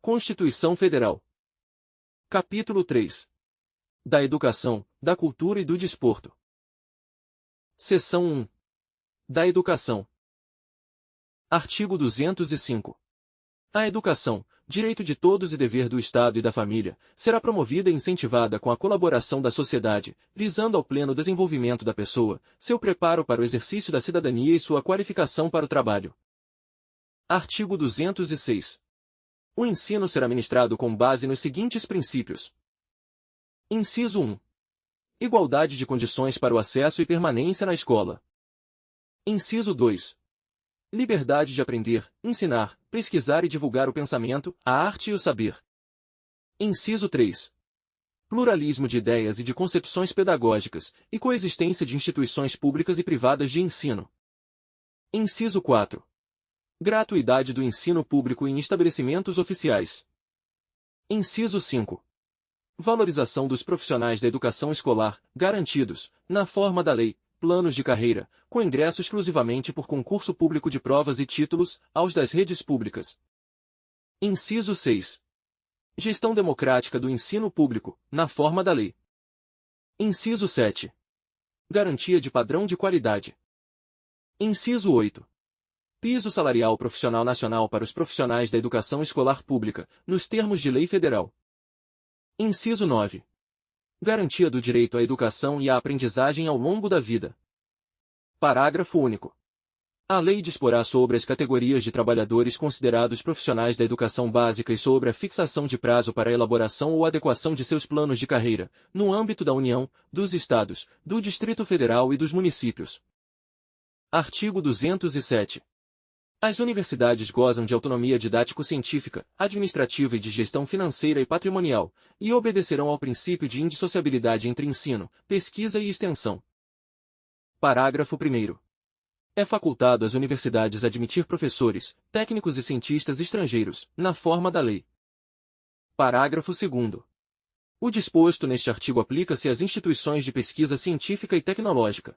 Constituição Federal. Capítulo 3. Da Educação, da Cultura e do Desporto. Seção 1. Da Educação. Artigo 205. A educação, direito de todos e dever do Estado e da família, será promovida e incentivada com a colaboração da sociedade, visando ao pleno desenvolvimento da pessoa, seu preparo para o exercício da cidadania e sua qualificação para o trabalho. Artigo 206. O ensino será ministrado com base nos seguintes princípios. Inciso 1. Igualdade de condições para o acesso e permanência na escola. Inciso 2. Liberdade de aprender, ensinar, pesquisar e divulgar o pensamento, a arte e o saber. Inciso 3. Pluralismo de ideias e de concepções pedagógicas, e coexistência de instituições públicas e privadas de ensino. Inciso 4. Gratuidade do ensino público em estabelecimentos oficiais. Inciso 5. Valorização dos profissionais da educação escolar, garantidos, na forma da lei, planos de carreira, com ingresso exclusivamente por concurso público de provas e títulos, aos das redes públicas. Inciso 6. Gestão democrática do ensino público, na forma da lei. Inciso 7. Garantia de padrão de qualidade. Inciso 8. Piso salarial profissional nacional para os profissionais da educação escolar pública, nos termos de lei federal. Inciso 9. Garantia do direito à educação e à aprendizagem ao longo da vida. Parágrafo único. A lei disporá sobre as categorias de trabalhadores considerados profissionais da educação básica e sobre a fixação de prazo para a elaboração ou adequação de seus planos de carreira, no âmbito da União, dos Estados, do Distrito Federal e dos municípios. Artigo 207. As universidades gozam de autonomia didático-científica, administrativa e de gestão financeira e patrimonial, e obedecerão ao princípio de indissociabilidade entre ensino, pesquisa e extensão. Parágrafo 1º. É facultado às universidades admitir professores, técnicos e cientistas estrangeiros, na forma da lei. Parágrafo 2º. O disposto neste artigo aplica-se às instituições de pesquisa científica e tecnológica.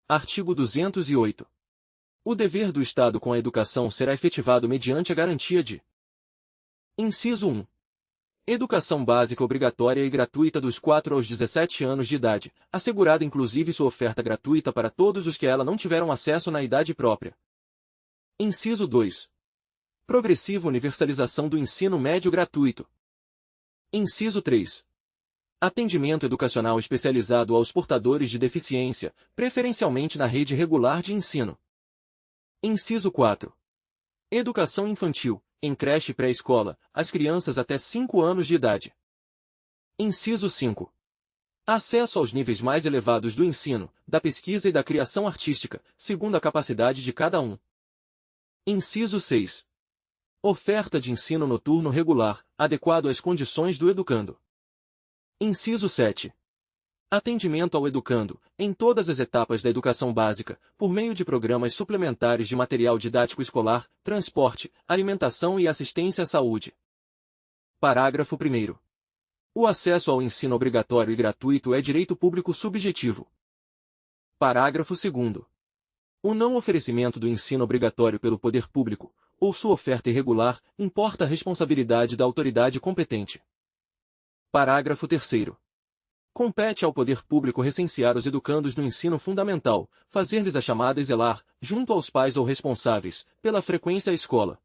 Artigo 208. O dever do Estado com a educação será efetivado mediante a garantia de: Inciso 1. Educação básica obrigatória e gratuita dos 4 aos 17 anos de idade, assegurada inclusive sua oferta gratuita para todos os que a ela não tiveram acesso na idade própria. Inciso 2. Progressiva universalização do ensino médio gratuito. Inciso 3. Atendimento educacional especializado aos portadores de deficiência, preferencialmente na rede regular de ensino. Inciso 4. Educação infantil, em creche e pré-escola, às crianças até 5 anos de idade. Inciso 5. Acesso aos níveis mais elevados do ensino, da pesquisa e da criação artística, segundo a capacidade de cada um. Inciso 6. Oferta de ensino noturno regular, adequado às condições do educando. Inciso 7. Atendimento ao educando, em todas as etapas da educação básica, por meio de programas suplementares de material didático escolar, transporte, alimentação e assistência à saúde. Parágrafo 1º. O acesso ao ensino obrigatório e gratuito é direito público subjetivo. Parágrafo 2º. O não oferecimento do ensino obrigatório pelo poder público, ou sua oferta irregular, importa a responsabilidade da autoridade competente. Parágrafo 3º. Compete ao poder público recensear os educandos no ensino fundamental, fazer-lhes a chamada e zelar, junto aos pais ou responsáveis, pela frequência à escola.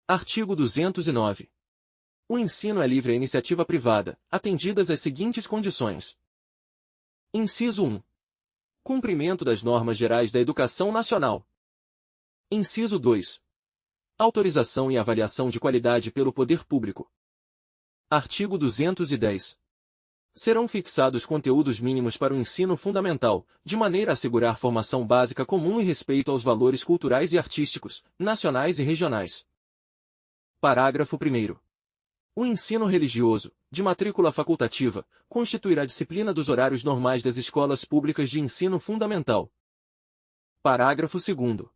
Artigo 209. O ensino é livre à iniciativa privada, atendidas as seguintes condições. Inciso 1. Cumprimento das normas gerais da educação nacional. Inciso 2. Autorização e avaliação de qualidade pelo poder público. Artigo 210. Serão fixados conteúdos mínimos para o ensino fundamental, de maneira a assegurar formação básica comum e respeito aos valores culturais e artísticos, nacionais e regionais. Parágrafo 1º. O ensino religioso, de matrícula facultativa, constituirá disciplina dos horários normais das escolas públicas de ensino fundamental. Parágrafo 2º.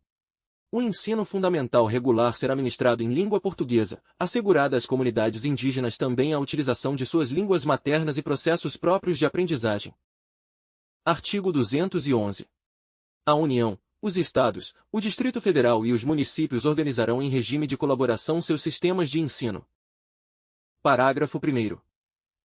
O ensino fundamental regular será ministrado em língua portuguesa, assegurada às comunidades indígenas também a utilização de suas línguas maternas e processos próprios de aprendizagem. Artigo 211. A União, os estados, o Distrito Federal e os municípios organizarão em regime de colaboração seus sistemas de ensino. Parágrafo 1º.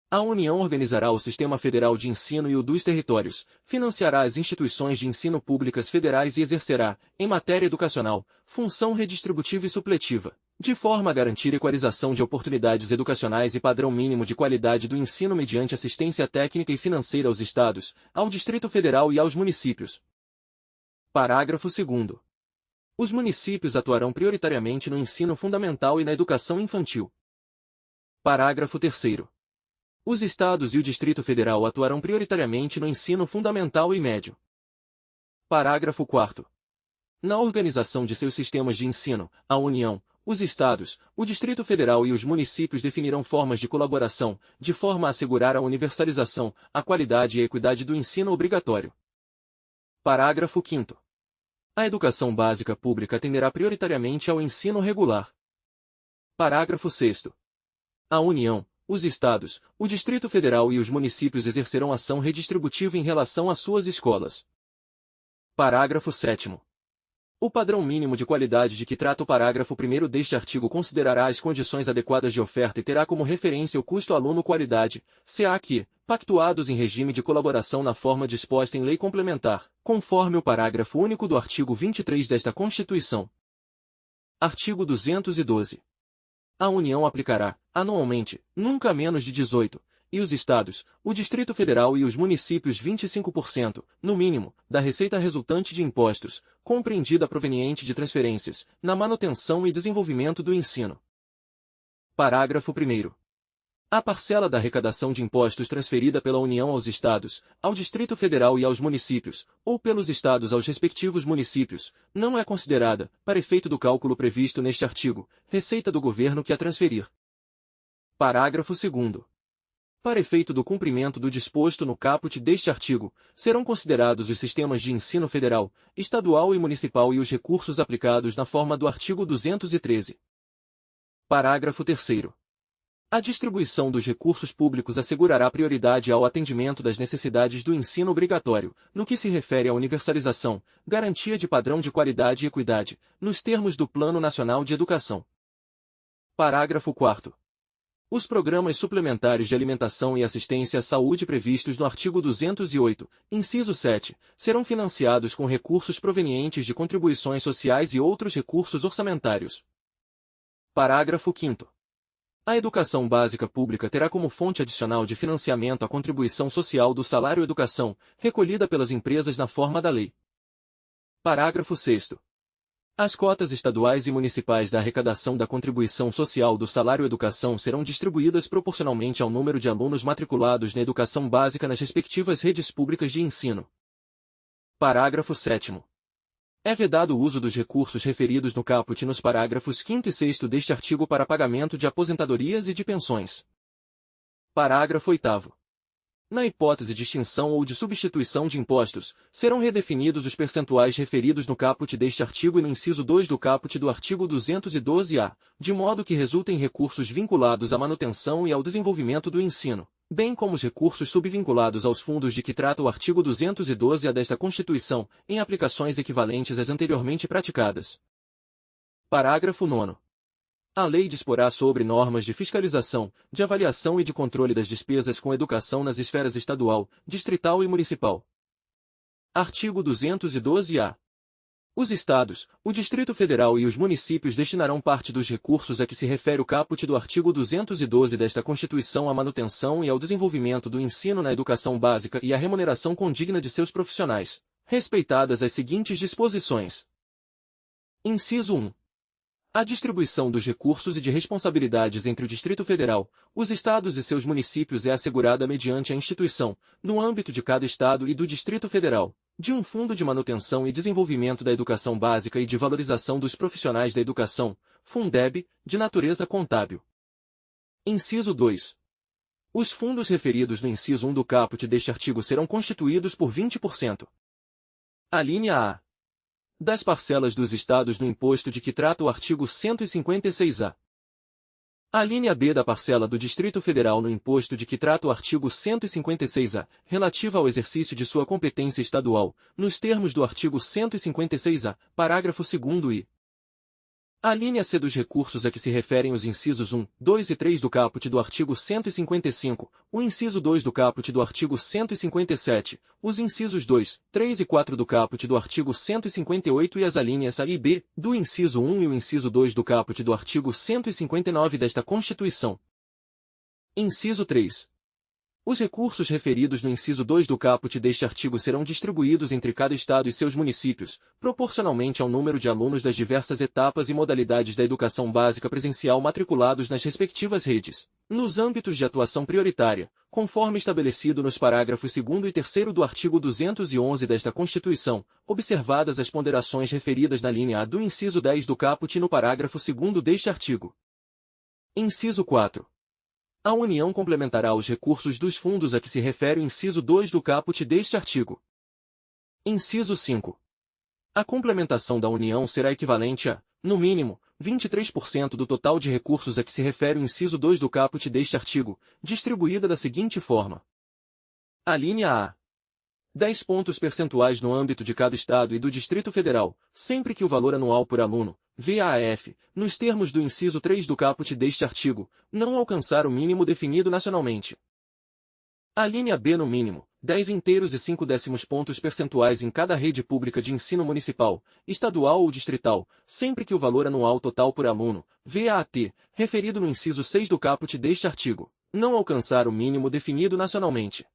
A União organizará o Sistema Federal de Ensino e o dos territórios, financiará as instituições de ensino públicas federais e exercerá, em matéria educacional, função redistributiva e supletiva, de forma a garantir equalização de oportunidades educacionais e padrão mínimo de qualidade do ensino mediante assistência técnica e financeira aos estados, ao Distrito Federal e aos municípios. Parágrafo 2º. Os municípios atuarão prioritariamente no ensino fundamental e na educação infantil. Parágrafo 3º. Os estados e o Distrito Federal atuarão prioritariamente no ensino fundamental e médio. Parágrafo 4º. Na organização de seus sistemas de ensino, a União, os estados, o Distrito Federal e os municípios definirão formas de colaboração, de forma a assegurar a universalização, a qualidade e a equidade do ensino obrigatório. Parágrafo 5º. A educação básica pública atenderá prioritariamente ao ensino regular. Parágrafo 6º. A União, os estados, o Distrito Federal e os municípios exercerão ação redistributiva em relação às suas escolas. Parágrafo 7º. O padrão mínimo de qualidade de que trata o parágrafo 1º deste artigo considerará as condições adequadas de oferta e terá como referência o custo aluno-qualidade, CAQ, pactuados em regime de colaboração na forma disposta em lei complementar, conforme o parágrafo único do artigo 23 desta Constituição. Artigo 212. A União aplicará, anualmente, nunca menos de 18, e os estados, o Distrito Federal e os municípios 25%, no mínimo, da receita resultante de impostos, compreendida proveniente de transferências, na manutenção e desenvolvimento do ensino. Parágrafo 1º. A parcela da arrecadação de impostos transferida pela União aos estados, ao Distrito Federal e aos municípios, ou pelos estados aos respectivos municípios, não é considerada, para efeito do cálculo previsto neste artigo, receita do governo que a transferir. Parágrafo 2º. Para efeito do cumprimento do disposto no caput deste artigo, serão considerados os sistemas de ensino federal, estadual e municipal e os recursos aplicados na forma do artigo 213. Parágrafo 3º. A distribuição dos recursos públicos assegurará prioridade ao atendimento das necessidades do ensino obrigatório, no que se refere à universalização, garantia de padrão de qualidade e equidade, nos termos do Plano Nacional de Educação. Parágrafo 4º. Os programas suplementares de alimentação e assistência à saúde previstos no artigo 208, inciso 7, serão financiados com recursos provenientes de contribuições sociais e outros recursos orçamentários. Parágrafo 5º. A educação básica pública terá como fonte adicional de financiamento a contribuição social do salário-educação, recolhida pelas empresas na forma da lei. Parágrafo 6º. As cotas estaduais e municipais da arrecadação da contribuição social do salário-educação serão distribuídas proporcionalmente ao número de alunos matriculados na educação básica nas respectivas redes públicas de ensino. Parágrafo 7º. É vedado o uso dos recursos referidos no caput nos parágrafos 5º e 6º deste artigo para pagamento de aposentadorias e de pensões. Parágrafo 8º. Na hipótese de extinção ou de substituição de impostos, serão redefinidos os percentuais referidos no caput deste artigo e no inciso 2 do caput do artigo 212-A, de modo que resultem recursos vinculados à manutenção e ao desenvolvimento do ensino, bem como os recursos subvinculados aos fundos de que trata o artigo 212-A desta Constituição, em aplicações equivalentes às anteriormente praticadas. Parágrafo 9º. A lei disporá sobre normas de fiscalização, de avaliação e de controle das despesas com educação nas esferas estadual, distrital e municipal. Artigo 212-A. Os estados, o Distrito Federal e os municípios destinarão parte dos recursos a que se refere o caput do artigo 212 desta Constituição à manutenção e ao desenvolvimento do ensino na educação básica e à remuneração condigna de seus profissionais, respeitadas as seguintes disposições. Inciso 1. A distribuição dos recursos e de responsabilidades entre o Distrito Federal, os estados e seus municípios é assegurada mediante a instituição, no âmbito de cada estado e do Distrito Federal, de um Fundo de Manutenção e Desenvolvimento da Educação Básica e de Valorização dos Profissionais da Educação, Fundeb, de natureza contábil. Inciso 2. Os fundos referidos no inciso 1 do caput deste artigo serão constituídos por 20%. Alínea A. Das parcelas dos estados no imposto de que trata o artigo 156-A. A linha B da parcela do Distrito Federal no imposto de que trata o artigo 156-A, relativa ao exercício de sua competência estadual, nos termos do artigo 156-A, parágrafo 2º e a linha C dos recursos a que se referem os incisos 1, 2 e 3 do caput do artigo 155, o inciso 2 do caput do artigo 157, os incisos 2, 3 e 4 do caput do artigo 158 e as alíneas A e B, do inciso 1 e o inciso 2 do caput do artigo 159 desta Constituição. Inciso 3. Os recursos referidos no inciso 2 do caput deste artigo serão distribuídos entre cada estado e seus municípios, proporcionalmente ao número de alunos das diversas etapas e modalidades da educação básica presencial matriculados nas respectivas redes, nos âmbitos de atuação prioritária, conforme estabelecido nos parágrafos 2º e 3º do artigo 211 desta Constituição, observadas as ponderações referidas na linha A do inciso 10 do caput e no parágrafo 2º deste artigo. Inciso 4. A União complementará os recursos dos fundos a que se refere o inciso 2 do caput deste artigo. Inciso 5. A complementação da União será equivalente a, no mínimo, 23% do total de recursos a que se refere o inciso 2 do caput deste artigo, distribuída da seguinte forma. A linha A. 10 pontos percentuais no âmbito de cada Estado e do Distrito Federal, sempre que o valor anual por aluno, VAF, nos termos do inciso 3 do caput deste artigo, não alcançar o mínimo definido nacionalmente. A linha B no mínimo, 10 inteiros e 5 décimos pontos percentuais em cada rede pública de ensino municipal, estadual ou distrital, sempre que o valor anual total por aluno, VAT, referido no inciso 6 do caput deste artigo, não alcançar o mínimo definido nacionalmente.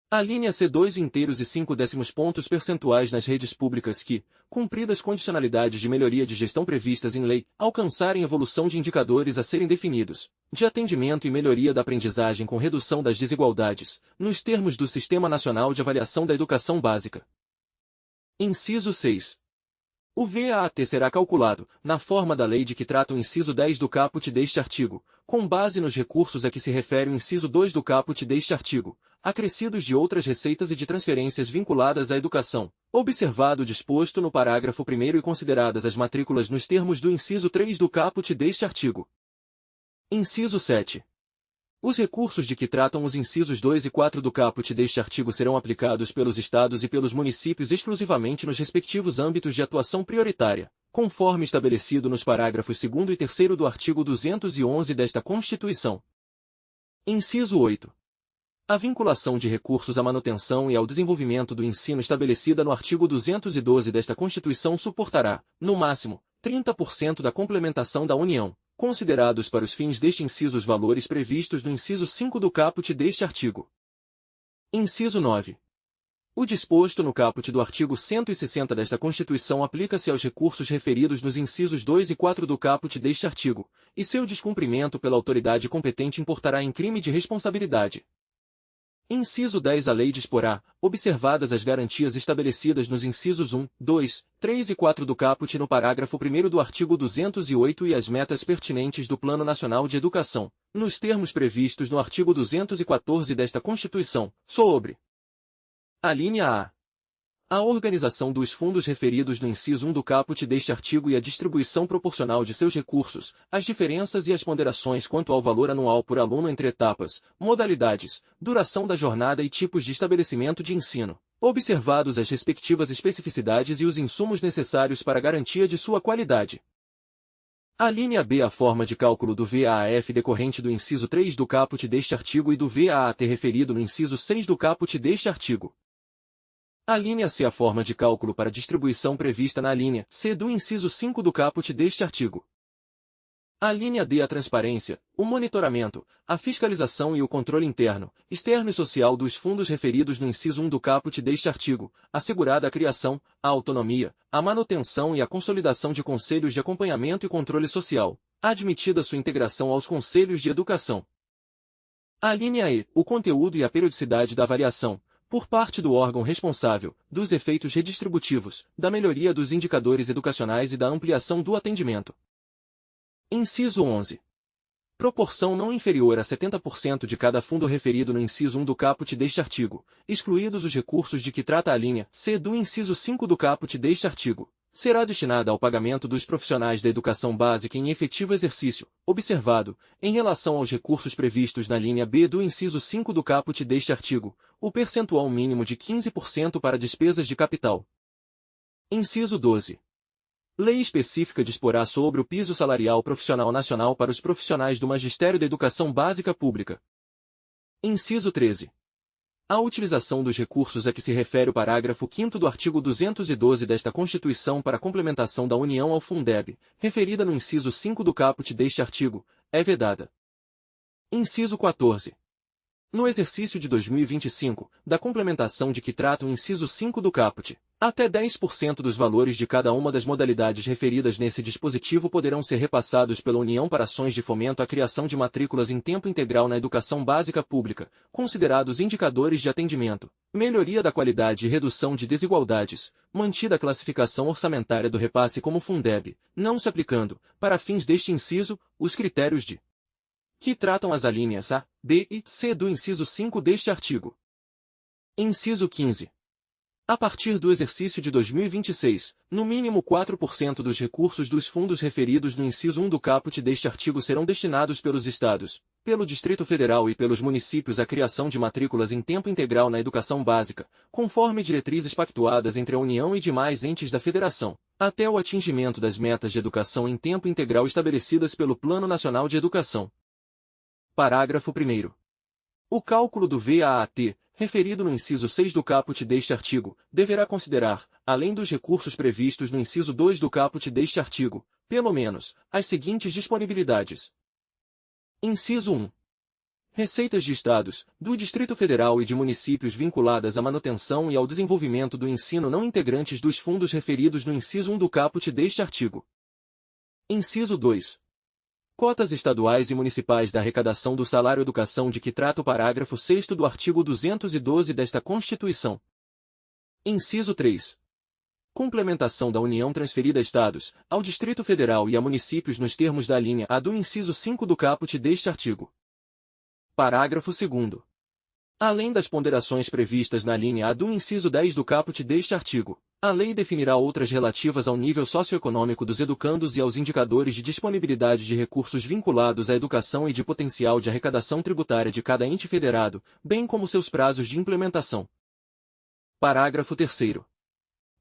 A linha C 2 inteiros e 5 décimos pontos percentuais nas redes públicas que, cumpridas condicionalidades de melhoria de gestão previstas em lei, alcançarem evolução de indicadores a serem definidos, de atendimento e melhoria da aprendizagem com redução das desigualdades, nos termos do Sistema Nacional de Avaliação da Educação Básica. Inciso 6. O VAT será calculado, na forma da lei de que trata o inciso 10 do caput deste artigo, com base nos recursos a que se refere o inciso 2 do caput deste artigo, acrescidos de outras receitas e de transferências vinculadas à educação, observado o disposto no parágrafo 1º e consideradas as matrículas nos termos do inciso 3 do caput deste artigo. Inciso 7. Os recursos de que tratam os incisos 2 e 4 do caput deste artigo serão aplicados pelos estados e pelos municípios exclusivamente nos respectivos âmbitos de atuação prioritária, conforme estabelecido nos parágrafos 2º e 3º do artigo 211 desta Constituição. Inciso 8. A vinculação de recursos à manutenção e ao desenvolvimento do ensino estabelecida no artigo 212 desta Constituição suportará, no máximo, 30% da complementação da União, considerados para os fins deste inciso os valores previstos no inciso 5 do caput deste artigo. Inciso 9. O disposto no caput do artigo 160 desta Constituição aplica-se aos recursos referidos nos incisos 2 e 4 do caput deste artigo, e seu descumprimento pela autoridade competente importará em crime de responsabilidade. Inciso 10. A lei disporá, observadas as garantias estabelecidas nos incisos 1, 2, 3 e 4 do caput e no parágrafo 1º do artigo 208 e as metas pertinentes do Plano Nacional de Educação, nos termos previstos no artigo 214 desta Constituição, sobre a linha A. A organização dos fundos referidos no inciso 1 do caput deste artigo e a distribuição proporcional de seus recursos, as diferenças e as ponderações quanto ao valor anual por aluno entre etapas, modalidades, duração da jornada e tipos de estabelecimento de ensino, observados as respectivas especificidades e os insumos necessários para a garantia de sua qualidade. A linha B. A forma de cálculo do VAF decorrente do inciso 3 do caput deste artigo e do VAT referido no inciso 6 do caput deste artigo. A linha C. A forma de cálculo para distribuição prevista na linha C do inciso 5 do caput deste artigo. A linha D. A transparência, o monitoramento, a fiscalização e o controle interno, externo e social dos fundos referidos no inciso 1 do caput deste artigo, assegurada a criação, a autonomia, a manutenção e a consolidação de conselhos de acompanhamento e controle social, admitida sua integração aos conselhos de educação. A linha E. O conteúdo e a periodicidade da avaliação, por parte do órgão responsável, dos efeitos redistributivos, da melhoria dos indicadores educacionais e da ampliação do atendimento. Inciso 11. Proporção não inferior a 70% de cada fundo referido no inciso 1 do caput deste artigo, excluídos os recursos de que trata a linha C do inciso 5 do caput deste artigo, será destinada ao pagamento dos profissionais da educação básica em efetivo exercício, observado, em relação aos recursos previstos na linha B do inciso 5 do caput deste artigo, o percentual mínimo de 15% para despesas de capital. Inciso 12. Lei específica disporá sobre o piso salarial profissional nacional para os profissionais do Magistério da Educação Básica Pública. Inciso 13. A utilização dos recursos a que se refere o parágrafo 5º do artigo 212 desta Constituição para complementação da União ao Fundeb, referida no inciso 5 do caput deste artigo, é vedada. Inciso 14. No exercício de 2025, da complementação de que trata o inciso 5 do caput, até 10% dos valores de cada uma das modalidades referidas nesse dispositivo poderão ser repassados pela União para ações de fomento à criação de matrículas em tempo integral na educação básica pública, considerados indicadores de atendimento, melhoria da qualidade e redução de desigualdades, mantida a classificação orçamentária do repasse como Fundeb, não se aplicando, para fins deste inciso, os critérios de que tratam as alíneas A, B e C do inciso 5 deste artigo. Inciso 15. A partir do exercício de 2026, no mínimo 4% dos recursos dos fundos referidos no inciso 1 do caput deste artigo serão destinados pelos Estados, pelo Distrito Federal e pelos municípios à criação de matrículas em tempo integral na educação básica, conforme diretrizes pactuadas entre a União e demais entes da Federação, até o atingimento das metas de educação em tempo integral estabelecidas pelo Plano Nacional de Educação. Parágrafo 1º. O cálculo do VAT, referido no inciso 6 do caput deste artigo, deverá considerar, além dos recursos previstos no inciso 2 do caput deste artigo, pelo menos, as seguintes disponibilidades. Inciso 1. Receitas de Estados, do Distrito Federal e de municípios vinculadas à manutenção e ao desenvolvimento do ensino não integrantes dos fundos referidos no inciso 1 do caput deste artigo. Inciso 2. Cotas estaduais e municipais da arrecadação do salário educação de que trata o parágrafo 6º do artigo 212 desta Constituição. Inciso 3. Complementação da União transferida a Estados, ao Distrito Federal e a municípios nos termos da linha A do inciso 5 do caput deste artigo. Parágrafo 2º. Além das ponderações previstas na linha A do inciso 10 do caput deste artigo, a lei definirá outras relativas ao nível socioeconômico dos educandos e aos indicadores de disponibilidade de recursos vinculados à educação e de potencial de arrecadação tributária de cada ente federado, bem como seus prazos de implementação. Parágrafo 3º.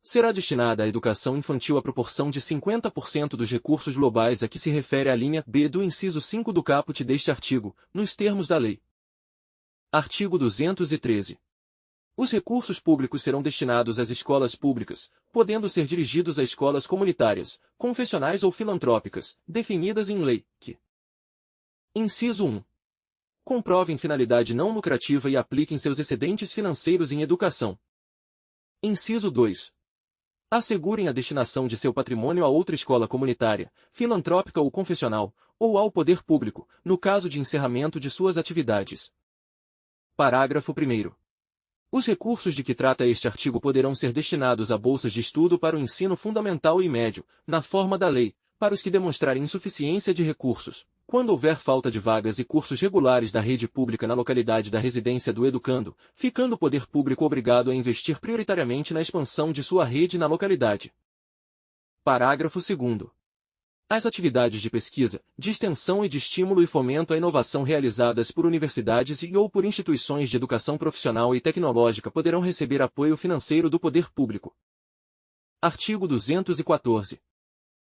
Será destinada à educação infantil a proporção de 50% dos recursos globais a que se refere a linha B do inciso 5 do caput deste artigo, nos termos da lei. Artigo 213. Os recursos públicos serão destinados às escolas públicas, podendo ser dirigidos a escolas comunitárias, confessionais ou filantrópicas, definidas em lei, que. Inciso 1. Comprovem finalidade não lucrativa e apliquem seus excedentes financeiros em educação. Inciso 2. Assegurem a destinação de seu patrimônio a outra escola comunitária, filantrópica ou confessional, ou ao poder público, no caso de encerramento de suas atividades. Parágrafo 1º. Os recursos de que trata este artigo poderão ser destinados a bolsas de estudo para o ensino fundamental e médio, na forma da lei, para os que demonstrarem insuficiência de recursos, quando houver falta de vagas e cursos regulares da rede pública na localidade da residência do educando, ficando o poder público obrigado a investir prioritariamente na expansão de sua rede na localidade. Parágrafo 2º. As atividades de pesquisa, de extensão e de estímulo e fomento à inovação realizadas por universidades e ou por instituições de educação profissional e tecnológica poderão receber apoio financeiro do poder público. Artigo 214.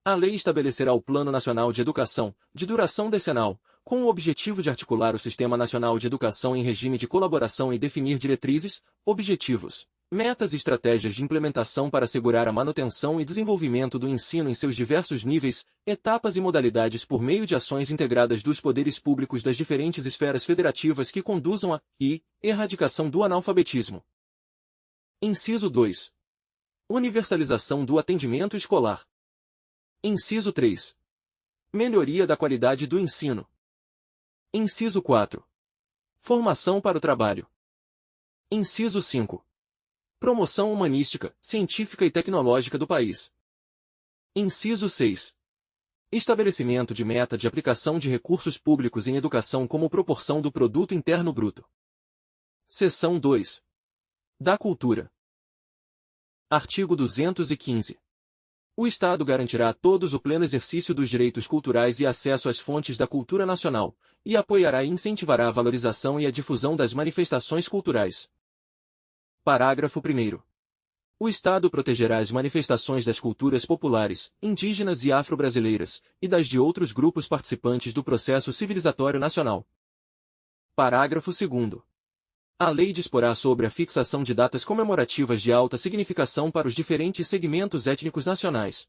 A lei estabelecerá o Plano Nacional de Educação, de duração decenal, com o objetivo de articular o Sistema Nacional de Educação em regime de colaboração e definir diretrizes, objetivos, metas e estratégias de implementação para assegurar a manutenção e desenvolvimento do ensino em seus diversos níveis, etapas e modalidades por meio de ações integradas dos poderes públicos das diferentes esferas federativas que conduzam à erradicação do analfabetismo. Inciso 2. Universalização do atendimento escolar. Inciso 3. Melhoria da qualidade do ensino. Inciso 4. Formação para o trabalho. Inciso 5. Promoção humanística, científica e tecnológica do país. Inciso 6. Estabelecimento de meta de aplicação de recursos públicos em educação como proporção do Produto Interno Bruto. Seção 2. Da Cultura. Artigo 215. O Estado garantirá a todos o pleno exercício dos direitos culturais e acesso às fontes da cultura nacional, e apoiará e incentivará a valorização e a difusão das manifestações culturais. Parágrafo 1º. O Estado protegerá as manifestações das culturas populares, indígenas e afro-brasileiras, e das de outros grupos participantes do processo civilizatório nacional. Parágrafo 2º. A lei disporá sobre a fixação de datas comemorativas de alta significação para os diferentes segmentos étnicos nacionais.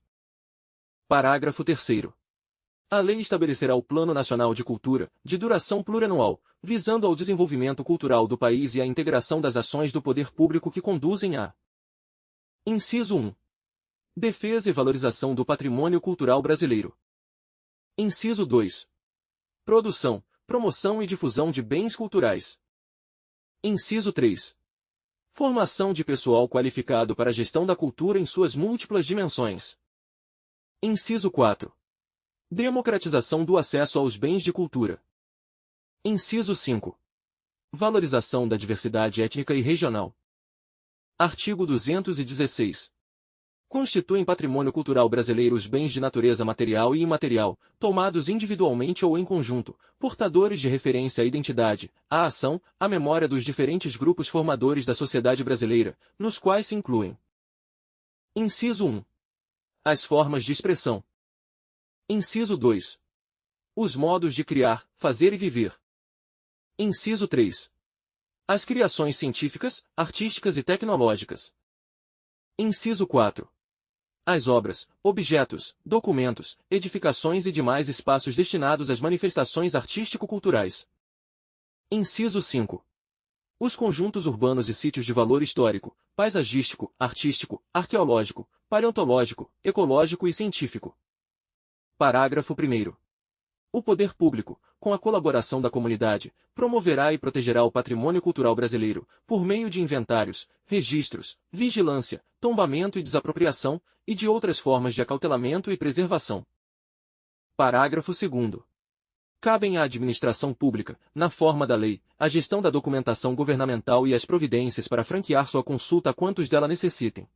Parágrafo 3º. A lei estabelecerá o Plano Nacional de Cultura, de duração plurianual, visando ao desenvolvimento cultural do país e à integração das ações do poder público que conduzem à: Inciso 1. Defesa e valorização do patrimônio cultural brasileiro. Inciso 2. Produção, promoção e difusão de bens culturais. Inciso 3. Formação de pessoal qualificado para a gestão da cultura em suas múltiplas dimensões. Inciso 4. Democratização do acesso aos bens de cultura. Inciso 5. Valorização da diversidade étnica e regional. Artigo 216. Constituem patrimônio cultural brasileiro os bens de natureza material e imaterial, tomados individualmente ou em conjunto, portadores de referência à identidade, à ação, à memória dos diferentes grupos formadores da sociedade brasileira, nos quais se incluem: Inciso 1. As formas de expressão. Inciso 2. Os modos de criar, fazer e viver. Inciso 3. As criações científicas, artísticas e tecnológicas. Inciso 4. As obras, objetos, documentos, edificações e demais espaços destinados às manifestações artístico-culturais. Inciso 5. Os conjuntos urbanos e sítios de valor histórico, paisagístico, artístico, arqueológico, paleontológico, ecológico e científico. Parágrafo 1º. O poder público, com a colaboração da comunidade, promoverá e protegerá o patrimônio cultural brasileiro, por meio de inventários, registros, vigilância, tombamento e desapropriação, e de outras formas de acautelamento e preservação. Parágrafo 2º. Cabem à administração pública, na forma da lei, a gestão da documentação governamental e as providências para franquear sua consulta a quantos dela necessitem.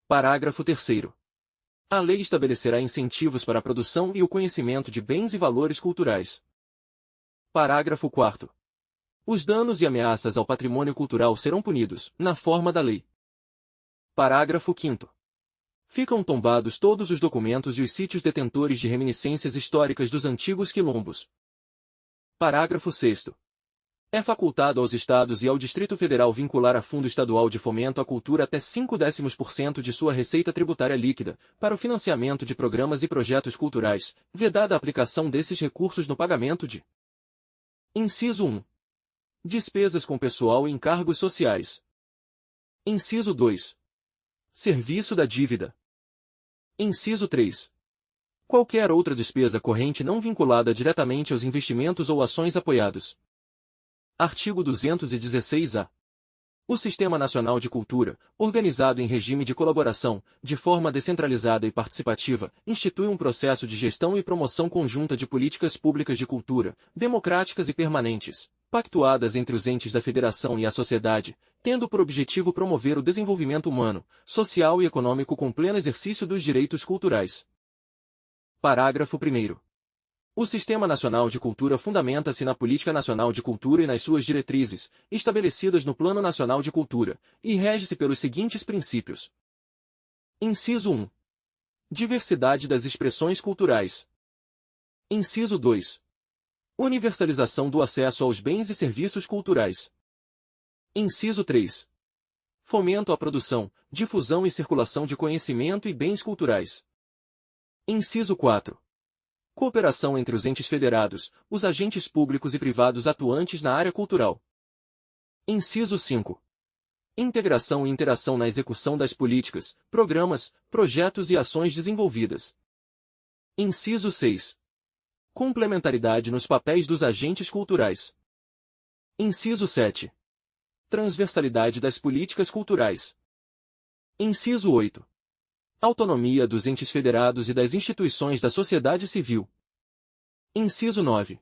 Parágrafo 3º. A lei estabelecerá incentivos para a produção e o conhecimento de bens e valores culturais. Parágrafo 4º. Os danos e ameaças ao patrimônio cultural serão punidos, na forma da lei. Parágrafo 5º. Ficam tombados todos os documentos e os sítios detentores de reminiscências históricas dos antigos quilombos. Parágrafo 6º. É facultado aos Estados e ao Distrito Federal vincular a Fundo Estadual de Fomento à Cultura até 0,5% de sua receita tributária líquida, para o financiamento de programas e projetos culturais, vedada a aplicação desses recursos no pagamento de: Inciso 1. Despesas com pessoal e encargos sociais. Inciso 2. Serviço da dívida. Inciso 3. Qualquer outra despesa corrente não vinculada diretamente aos investimentos ou ações apoiados. Artigo 216-A. O Sistema Nacional de Cultura, organizado em regime de colaboração, de forma descentralizada e participativa, institui um processo de gestão e promoção conjunta de políticas públicas de cultura, democráticas e permanentes, pactuadas entre os entes da Federação e a sociedade, tendo por objetivo promover o desenvolvimento humano, social e econômico com pleno exercício dos direitos culturais. Parágrafo 1º. O Sistema Nacional de Cultura fundamenta-se na Política Nacional de Cultura e nas suas diretrizes, estabelecidas no Plano Nacional de Cultura, e rege-se pelos seguintes princípios. Inciso 1. Diversidade das expressões culturais. Inciso 2. Universalização do acesso aos bens e serviços culturais. Inciso 3. Fomento à produção, difusão e circulação de conhecimento e bens culturais. Inciso 4. Cooperação entre os entes federados, os agentes públicos e privados atuantes na área cultural. Inciso 5. Integração e interação na execução das políticas, programas, projetos e ações desenvolvidas. Inciso 6. Complementaridade nos papéis dos agentes culturais. Inciso 7. Transversalidade das políticas culturais. Inciso 8. Autonomia dos entes federados e das instituições da sociedade civil. Inciso 9.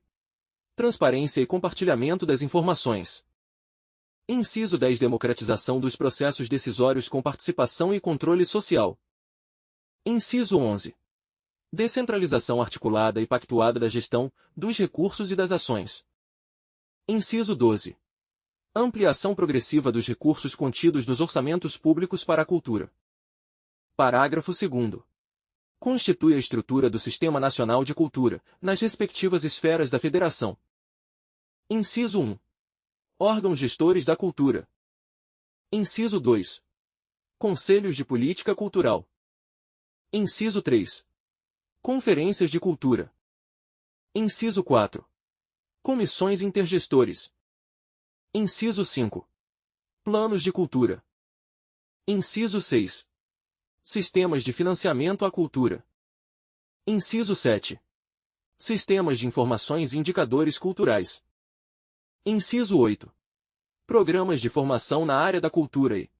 Transparência e compartilhamento das informações. Inciso 10. Democratização dos processos decisórios com participação e controle social. Inciso 11. Descentralização articulada e pactuada da gestão, dos recursos e das ações. Inciso 12. Ampliação progressiva dos recursos contidos nos orçamentos públicos para a cultura. Parágrafo 2º. Constitui a estrutura do Sistema Nacional de Cultura, nas respectivas esferas da Federação. Inciso 1. Órgãos gestores da cultura. Inciso 2. Conselhos de Política Cultural. Inciso 3. Conferências de Cultura. Inciso 4. Comissões intergestores. Inciso 5. Planos de cultura. Inciso 6. Sistemas de financiamento à cultura. Inciso 7. Sistemas de informações e indicadores culturais. Inciso 8. Programas de formação na área da cultura e.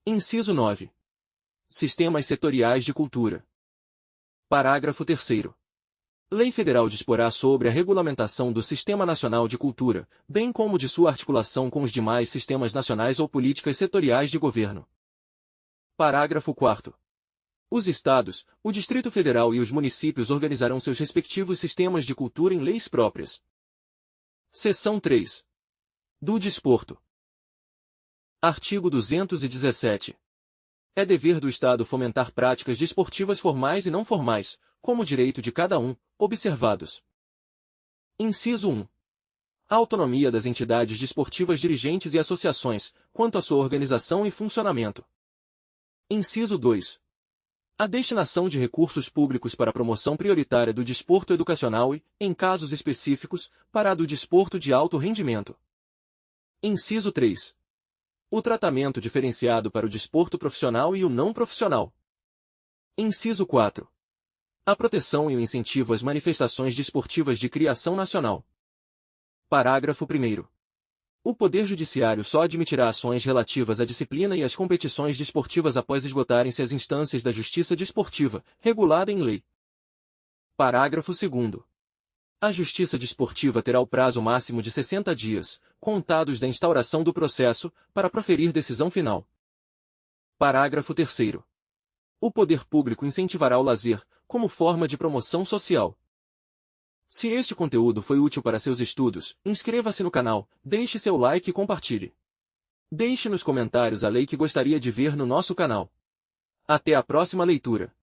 Inciso 9. Sistemas setoriais de cultura. Parágrafo 3º. Lei Federal disporá sobre a regulamentação do Sistema Nacional de Cultura, bem como de sua articulação com os demais sistemas nacionais ou políticas setoriais de governo. Parágrafo 4º. Os Estados, o Distrito Federal e os municípios organizarão seus respectivos sistemas de cultura em leis próprias. Seção 3. Do Desporto. Artigo 217. É dever do Estado fomentar práticas desportivas formais e não formais, como direito de cada um, observados. Inciso 1. A autonomia das entidades desportivas dirigentes e associações, quanto à sua organização e funcionamento. Inciso 2. A destinação de recursos públicos para a promoção prioritária do desporto educacional e, em casos específicos, para a do desporto de alto rendimento. Inciso 3. O tratamento diferenciado para o desporto profissional e o não profissional. Inciso 4. A proteção e o incentivo às manifestações desportivas de criação nacional. Parágrafo 1º. O Poder Judiciário só admitirá ações relativas à disciplina e às competições desportivas após esgotarem-se as instâncias da Justiça Desportiva, regulada em lei. Parágrafo 2º. A Justiça Desportiva terá o prazo máximo de 60 dias, contados da instauração do processo, para proferir decisão final. Parágrafo 3º. O poder público incentivará o lazer, como forma de promoção social. Se este conteúdo foi útil para seus estudos, inscreva-se no canal, deixe seu like e compartilhe. Deixe nos comentários a lei que gostaria de ver no nosso canal. Até a próxima leitura.